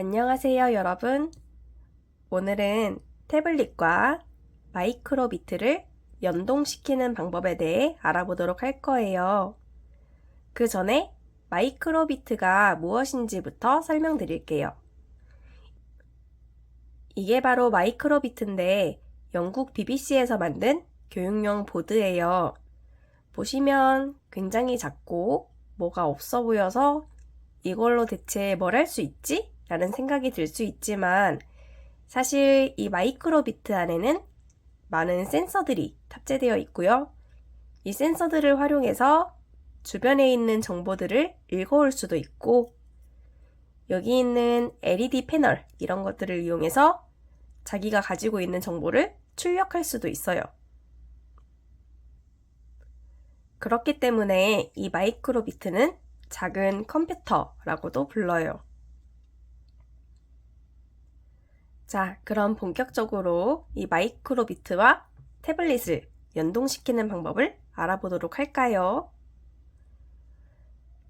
안녕하세요, 여러분. 오늘은 태블릿과 마이크로비트를 연동시키는 방법에 대해 알아보도록 할 거예요. 그 전에 마이크로비트가 무엇인지부터 설명드릴게요. 이게 바로 마이크로비트인데 영국 BBC에서 만든 교육용 보드예요. 보시면 굉장히 작고 뭐가 없어 보여서 이걸로 대체 뭘 할 수 있지? 라는 생각이 들 수 있지만 사실 이 마이크로비트 안에는 많은 센서들이 탑재되어 있고요. 이 센서들을 활용해서 주변에 있는 정보들을 읽어올 수도 있고 여기 있는 LED 패널 이런 것들을 이용해서 자기가 가지고 있는 정보를 출력할 수도 있어요. 그렇기 때문에 이 마이크로비트는 작은 컴퓨터라고도 불러요. 자, 그럼 본격적으로 이 마이크로비트와 태블릿을 연동시키는 방법을 알아보도록 할까요?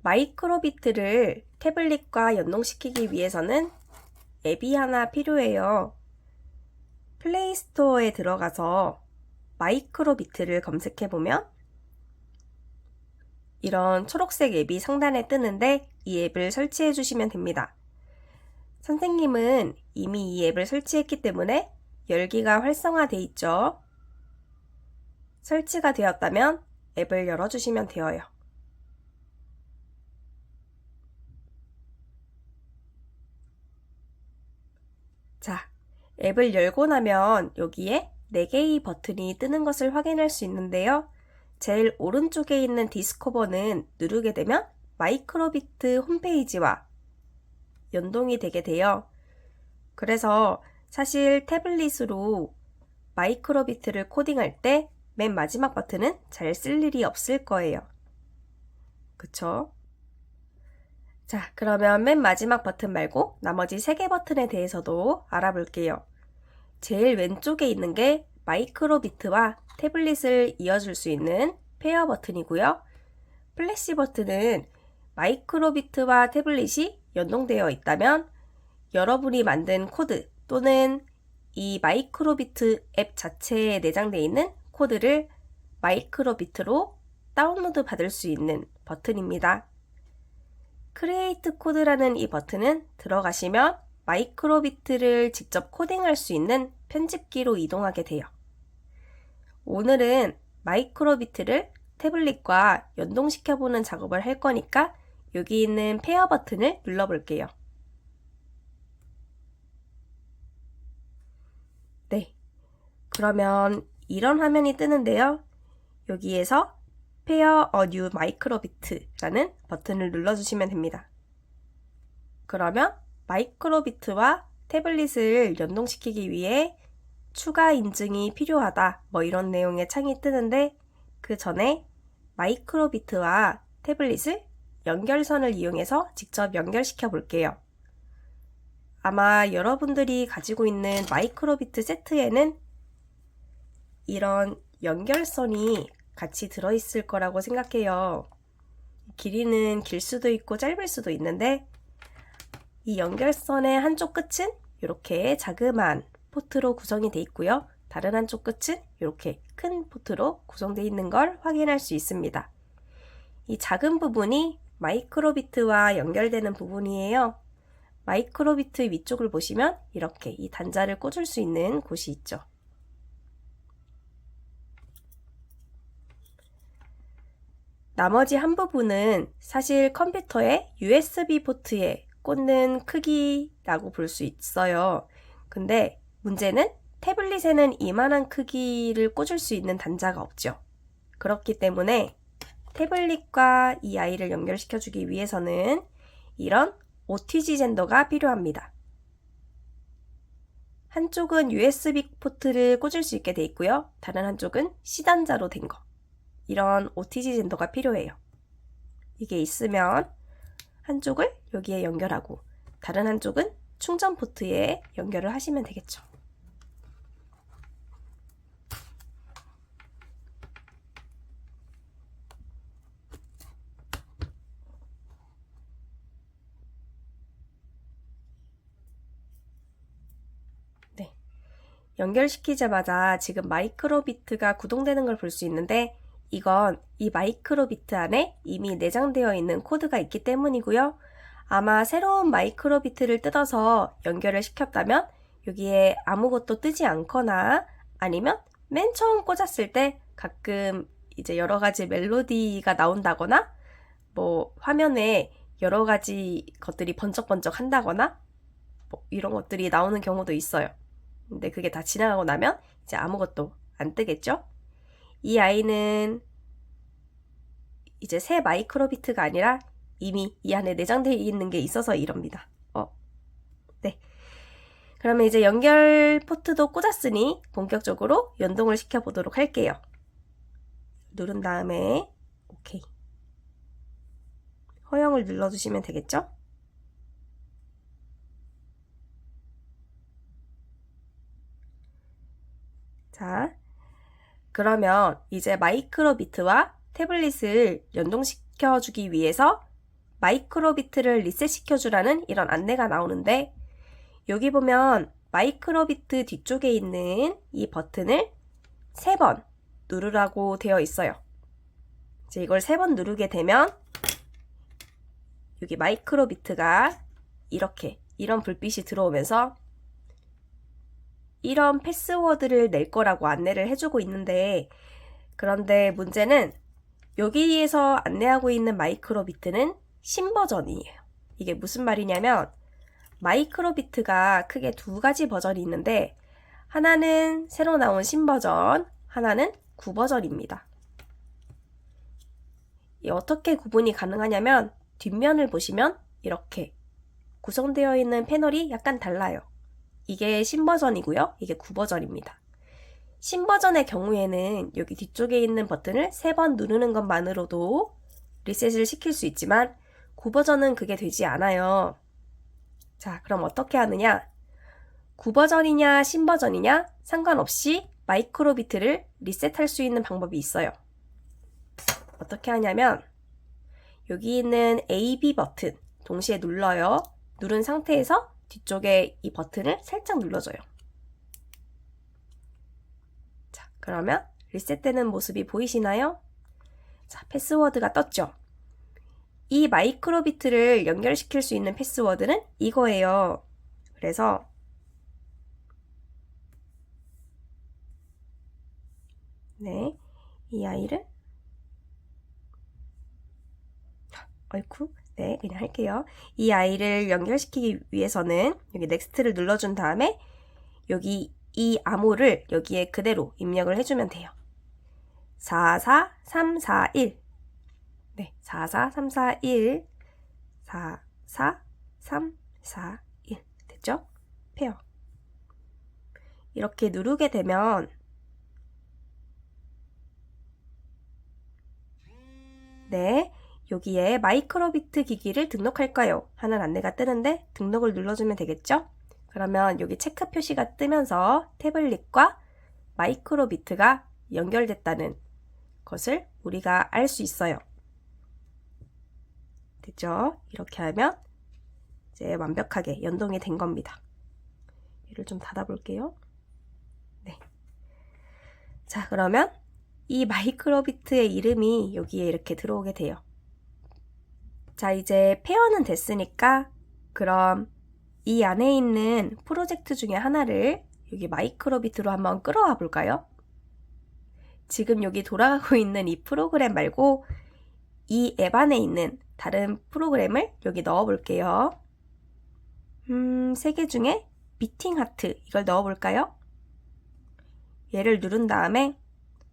마이크로비트를 태블릿과 연동시키기 위해서는 앱이 하나 필요해요. 플레이스토어에 들어가서 마이크로비트를 검색해보면 이런 초록색 앱이 상단에 뜨는데 이 앱을 설치해 주시면 됩니다. 선생님은 이미 이 앱을 설치했기 때문에 열기가 활성화되어 있죠. 설치가 되었다면 앱을 열어주시면 되어요. 자, 앱을 열고 나면 여기에 4개의 버튼이 뜨는 것을 확인할 수 있는데요. 제일 오른쪽에 있는 디스커버는 누르게 되면 마이크로비트 홈페이지와 연동이 되게 돼요. 그래서 사실 태블릿으로 마이크로비트를 코딩할 때 맨 마지막 버튼은 잘 쓸 일이 없을 거예요. 그쵸? 자, 그러면 맨 마지막 버튼 말고 나머지 3개 버튼에 대해서도 알아볼게요. 제일 왼쪽에 있는 게 마이크로비트와 태블릿을 이어줄 수 있는 페어 버튼이고요. 플래시 버튼은 마이크로비트와 태블릿이 연동되어 있다면 여러분이 만든 코드 또는 이 마이크로비트 앱 자체에 내장되어 있는 코드를 마이크로비트로 다운로드 받을 수 있는 버튼입니다. 크리에이트 코드라는 이 버튼은 들어가시면 마이크로비트를 직접 코딩할 수 있는 편집기로 이동하게 돼요. 오늘은 마이크로비트를 태블릿과 연동시켜보는 작업을 할 거니까 여기 있는 페어 버튼을 눌러볼게요. 네, 그러면 이런 화면이 뜨는데요. 여기에서 Pair a New Microbit라는 버튼을 눌러주시면 됩니다. 그러면 마이크로비트와 태블릿을 연동시키기 위해 추가 인증이 필요하다 뭐 이런 내용의 창이 뜨는데 그 전에 마이크로비트와 태블릿을 연결선을 이용해서 직접 연결시켜 볼게요. 아마 여러분들이 가지고 있는 마이크로비트 세트에는 이런 연결선이 같이 들어있을 거라고 생각해요. 길이는 길 수도 있고 짧을 수도 있는데 이 연결선의 한쪽 끝은 이렇게 자그마한 포트로 구성이 되어 있고요. 다른 한쪽 끝은 이렇게 큰 포트로 구성되어 있는 걸 확인할 수 있습니다. 이 작은 부분이 마이크로비트와 연결되는 부분이에요. 마이크로비트 위쪽을 보시면 이렇게 이 단자를 꽂을 수 있는 곳이 있죠. 나머지 한 부분은 사실 컴퓨터의 USB 포트에 꽂는 크기라고 볼 수 있어요. 근데 문제는 태블릿에는 이만한 크기를 꽂을 수 있는 단자가 없죠. 그렇기 때문에 태블릿과 이 아이를 연결시켜주기 위해서는 이런 OTG 젠더가 필요합니다. 한쪽은 USB 포트를 꽂을 수 있게 되어 있고요. 다른 한쪽은 C단자로 된 거. 이런 OTG 젠더가 필요해요. 이게 있으면 한쪽을 여기에 연결하고 다른 한쪽은 충전 포트에 연결을 하시면 되겠죠. 연결시키자마자 지금 마이크로비트가 구동되는 걸 볼 수 있는데 이건 이 마이크로비트 안에 이미 내장되어 있는 코드가 있기 때문이고요. 아마 새로운 마이크로비트를 뜯어서 연결을 시켰다면 여기에 아무것도 뜨지 않거나 아니면 맨 처음 꽂았을 때 가끔 이제 여러 가지 멜로디가 나온다거나 뭐 화면에 여러 가지 것들이 번쩍번쩍 한다거나 뭐 이런 것들이 나오는 경우도 있어요. 근데 그게 다 지나가고 나면 이제 아무것도 안 뜨겠죠? 이 아이는 이제 새 마이크로비트가 아니라 이미 이 안에 내장되어 있는 게 있어서 이럽니다. 네. 그러면 이제 연결 포트도 꽂았으니 본격적으로 연동을 시켜보도록 할게요. 누른 다음에 오케이. 허용을 눌러주시면 되겠죠? 자, 그러면 이제 마이크로비트와 태블릿을 연동시켜주기 위해서 마이크로비트를 리셋시켜주라는 이런 안내가 나오는데 여기 보면 마이크로비트 뒤쪽에 있는 이 버튼을 3번 누르라고 되어 있어요. 이제 이걸 3번 누르게 되면 여기 마이크로비트가 이런 불빛이 들어오면서 이런 패스워드를 낼 거라고 안내를 해주고 있는데 그런데 문제는 여기에서 안내하고 있는 마이크로비트는 신버전이에요. 이게 무슨 말이냐면 마이크로비트가 크게 2가지 버전이 있는데 하나는 새로 나온 신버전, 하나는 구버전입니다. 어떻게 구분이 가능하냐면 뒷면을 보시면 이렇게 구성되어 있는 패널이 약간 달라요. 이게 신버전이고요. 이게 구버전입니다. 신버전의 경우에는 여기 뒤쪽에 있는 버튼을 3번 누르는 것만으로도 리셋을 시킬 수 있지만 구버전은 그게 되지 않아요. 자, 그럼 어떻게 하느냐? 구버전이냐 신버전이냐 상관없이 마이크로비트를 리셋할 수 있는 방법이 있어요. 어떻게 하냐면 여기 있는 A, B 버튼 동시에 눌러요. 누른 상태에서 뒤쪽에 이 버튼을 살짝 눌러줘요. 자, 그러면 리셋되는 모습이 보이시나요? 자, 패스워드가 떴죠? 이 마이크로비트를 연결시킬 수 있는 패스워드는 이거예요. 그래서 네, 이 아이를 어이쿠, 네, 그냥 할게요. 이 아이를 연결시키기 위해서는 여기 넥스트를 눌러준 다음에 여기 이 암호를 여기에 그대로 입력을 해주면 돼요. 44341 네, 44341 44341 됐죠? 페어 이렇게 누르게 되면 네, 여기에 마이크로비트 기기를 등록할까요? 하는 안내가 뜨는데 등록을 눌러주면 되겠죠? 그러면 여기 체크 표시가 뜨면서 태블릿과 마이크로비트가 연결됐다는 것을 우리가 알 수 있어요. 됐죠? 이렇게 하면 이제 완벽하게 연동이 된 겁니다. 얘를 좀 닫아볼게요. 네. 자, 그러면 이 마이크로비트의 이름이 여기에 이렇게 들어오게 돼요. 자, 이제 페어는 됐으니까 그럼 이 안에 있는 프로젝트 중에 하나를 여기 마이크로비트로 한번 끌어와 볼까요? 지금 여기 돌아가고 있는 이 프로그램 말고 이 앱 안에 있는 다른 프로그램을 여기 넣어 볼게요. 3개 중에 비팅 하트 이걸 넣어 볼까요? 얘를 누른 다음에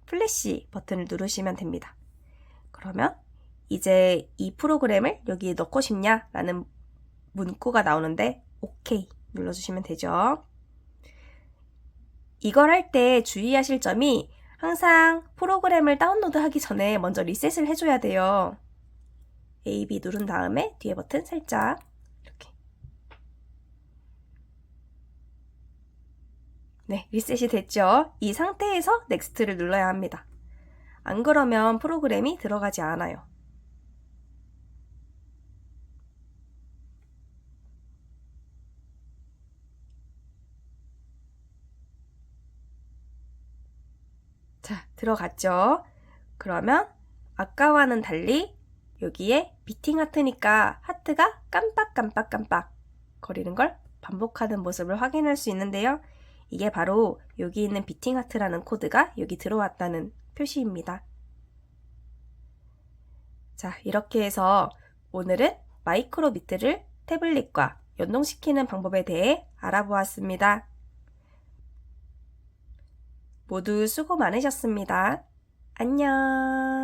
플래시 버튼을 누르시면 됩니다. 그러면 이제 이 프로그램을 여기에 넣고 싶냐? 라는 문구가 나오는데 오케이 눌러주시면 되죠. 이걸 할 때 주의하실 점이 항상 프로그램을 다운로드 하기 전에 먼저 리셋을 해줘야 돼요. A, B 누른 다음에 뒤에 버튼 살짝 이렇게 네, 리셋이 됐죠? 이 상태에서 넥스트를 눌러야 합니다. 안 그러면 프로그램이 들어가지 않아요. 자, 들어갔죠? 그러면 아까와는 달리 여기에 비팅 하트니까 하트가 깜빡깜빡깜빡 거리는 걸 반복하는 모습을 확인할 수 있는데요. 이게 바로 여기 있는 비팅 하트라는 코드가 여기 들어왔다는 표시입니다. 자, 이렇게 해서 오늘은 마이크로비트를 태블릿과 연동시키는 방법에 대해 알아보았습니다. 모두 수고 많으셨습니다. 안녕.